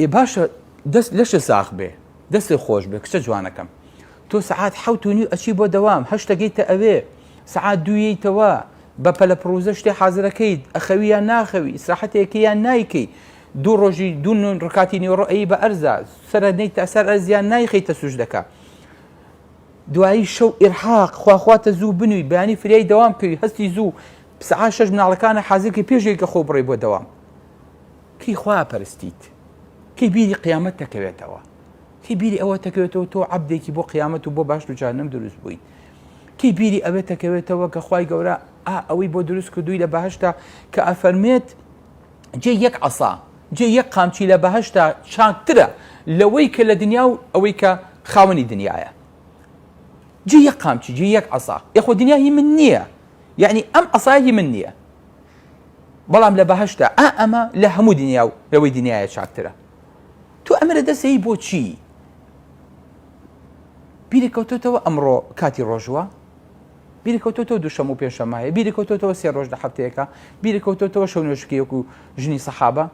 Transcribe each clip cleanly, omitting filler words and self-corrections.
باشە دەست لەش ساخ بێ دەستی خۆش بێ کچە جوانەکەم تۆ سعات 7:30 ئەچی بۆ دەوام 8 گەیتە ئەوێ سعات 2یەوە بە پەلە پرۆزە شتێ حازرەکەیت ئەخەویان ناخەوی ئیسراحەتێکیان نایکەی دوو ڕۆژی دوو ڕکاتی نیوەڕۆ ئەی بە ئەرزە سەرنەیتە سەر ئەرزیان نایخەیتە سوژدەکە دوایی شەو ئیرحاق خواخواتە زوو بنووی بەیانی فریای دەوام کردی هەستی زوو سعات 6 مناڵەکانە حازرکە پێشێکە خۆ بڕێ بۆ دەوام کەی خوا پەرستیت کەی بیری قیامەت دەکەوێتەوە کەی بیری ئەوە دەکەوێتەوە تۆ عەبدێکی بۆ قیامەت و بۆ باش و جانم دروست بووی کەی بیری ئەوێ دەکەوێتەوە کە خوای گەورە ئەوەی بۆ دروست کردووی لە بەهەشتا کە ئەفەرمێت جێ یەک عەسا جێ یەک قامچی لە بەهەشتا چاکترە لەوەی کە لە دنیا و ئەوەی کە خاوەنی دنیایە جێ یەک قامچی جێ یەک عەسا یەخۆ دنیا هی من نییە یعنی ئەم عەسای هی من نییە بەڵام لە بەهەشتا ئەمە لە هەموو دنیا و لەوەی دنیایە چاکترە تۆ ئەمە لە دەسەی بۆ چی بیری کەوتۆتەوە ئەمڕۆ کاتی ڕۆژوە بیری کەوتۆتەوە دووشەمە و پێشەمایە بیری کەوتۆتەوە 3 ڕۆژ لە هەفتەیەکە بیری کەوتۆتەوە شەو نوێژکەیەک و ژنی سەحابە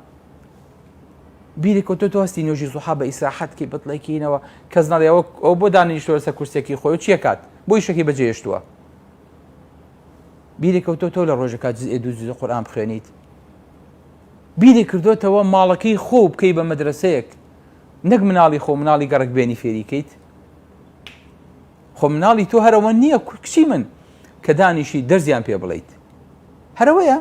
بیری کەوتۆتەوە هەستی نوێژی زوحا بە ئیسراحەتکی بەدڵێکینەوە کەس نەڵێەوە ئەو بۆ دانیشتووە سەر کورسێکی خۆی و چیە کات بۆی شەکی بەجێهێشتووە بیری کەوتۆتەوە لە ڕۆژەکە جزئێ دوو جزء قورئان بخوێنیت بیری کردوتەوە ماڵەکەی خۆ بکەی بە مەدرسەیەک نەک مناڵی خۆ مناڵی گەڕک بێنی فێریکەیت خۆ مناڵی تۆ هەرەوە نییە کچی من کە دانیشی دەرزیان پێ بڵیت هەرەوەیە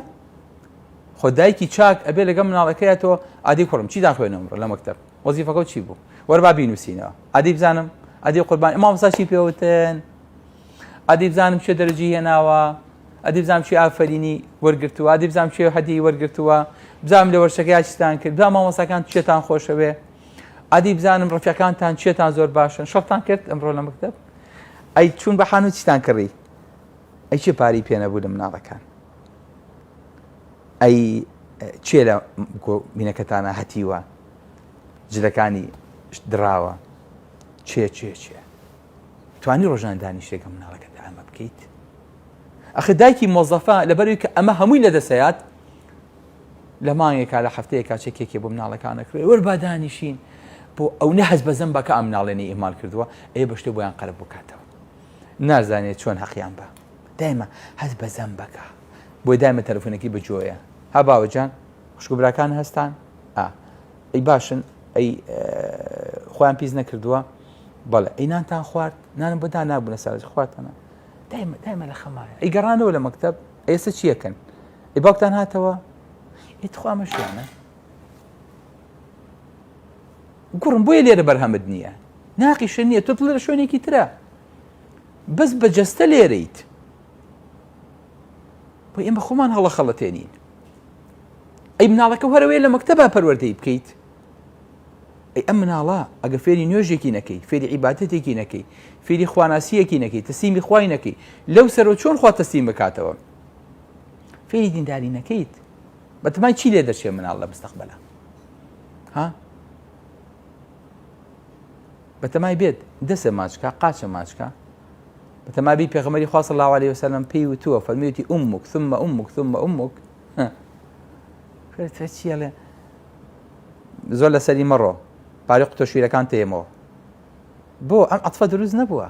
خۆ دایکی چاک ئەبێ لەگەڵ مناڵەکەیەتەوە ئادی کوڕم چی داخوێنەوە لە مەکتەب وەزیفەکە چی بوو وەربا بینووسینەوە ئادی بزانم ئادی قوربان مامۆستا چی پێوتن ئادی بزانم چێ دەرەجی هێناوە ئەدی بزانم چی ئافرینی وەرگرتووە ئەدی بزانم چێ هەدی وەرگرتووە بزانم لە وەرشەکەی چتان کرد بزانم مامۆستاکان چێتان خۆشەوێ ئەدی بزانم ڕەفیقەکانتان چێتان زۆر باشن شەڕتان کرد ئەمڕۆ لە مەکتەب ئەی چوون بە حانوت چیتان کڕی ئەی چێ پاری پێ نەبوو لە مناڵەکان ئەی چێ لە مینەکەتانە هەتیوە جلەکانی دراوە چێ توانی ڕۆژان دانیشتێکە مناڵەکەت ئەمە بکەیت ئەخ دایکی مۆزەفە لەبەروی کە ئەمە هەمووی لە دەسەیات لە مانگێکا لە هەفتەیەکا چێکێکی بۆ مناڵەکانەکرێ وەربا دانیشین بۆ ئەو نەهەز بە زەمبەکە ئەم مناڵێنەی ئیمال کردووە ئەیە بە شتێ بۆیان قەرەب بکاتەوە نازانێت چۆن حەقیان بە دایمە هەز بە زەمبەکە بۆی دایمە تەلەفۆنێکی بەجۆیە ها باوەجان خوشکبراکان هەستان ئەی باشن ئەی خۆیان پیس نەکردووە بەڵێ ئەی نانتان خوارد نانم بەدا نابوونە ساز خواردتانە دایمە لە خەمایە ئەی گەڕانەوە لە مەکتەب ئێستا چیەکەن ئەی باوکتان هاتەوە ئیتخوا مەشیانە گوڕم بۆیە لێرە بەرهەمت نییە ناقیشە نییە تۆ لە شوێنێکی ترە بەس بەجەستە لێرەیت بۆ ئێمە خۆمان هەڵە خەڵەتێنین ئەی مناڵەکە هەرەوەی لە مەکتەبا پەروەردەی بکەیت ئەی ئەم مناڵە ئەگە فێری نوێژێکی نەکەی فێری عیبادەتێکی نەکەی فێری خواناسیەکی نەکەی تەسلیمی خوای نەکەی لەو سەرۆ چۆن خوا تەسلیم بکاتەوە فێری دینداری نەکەیت بەتەمای چی لێ دەچێ مناڵ لە مستەقبەلە ها بەتەمای بێت دەسە ماچکە قاچە ماچکە بەتەمای بی پێغەمبەری خوا صلی الله علیه وسلم پێی وتووە فەرموویەتی ئومک ثم ئومک ثم ئومک فێرتە چیە لێ زۆر لەسەری مەڕۆ پارێ قوتۆ شیرەکان تێمەوە بۆ ئەم عەتفە دروست نەبووە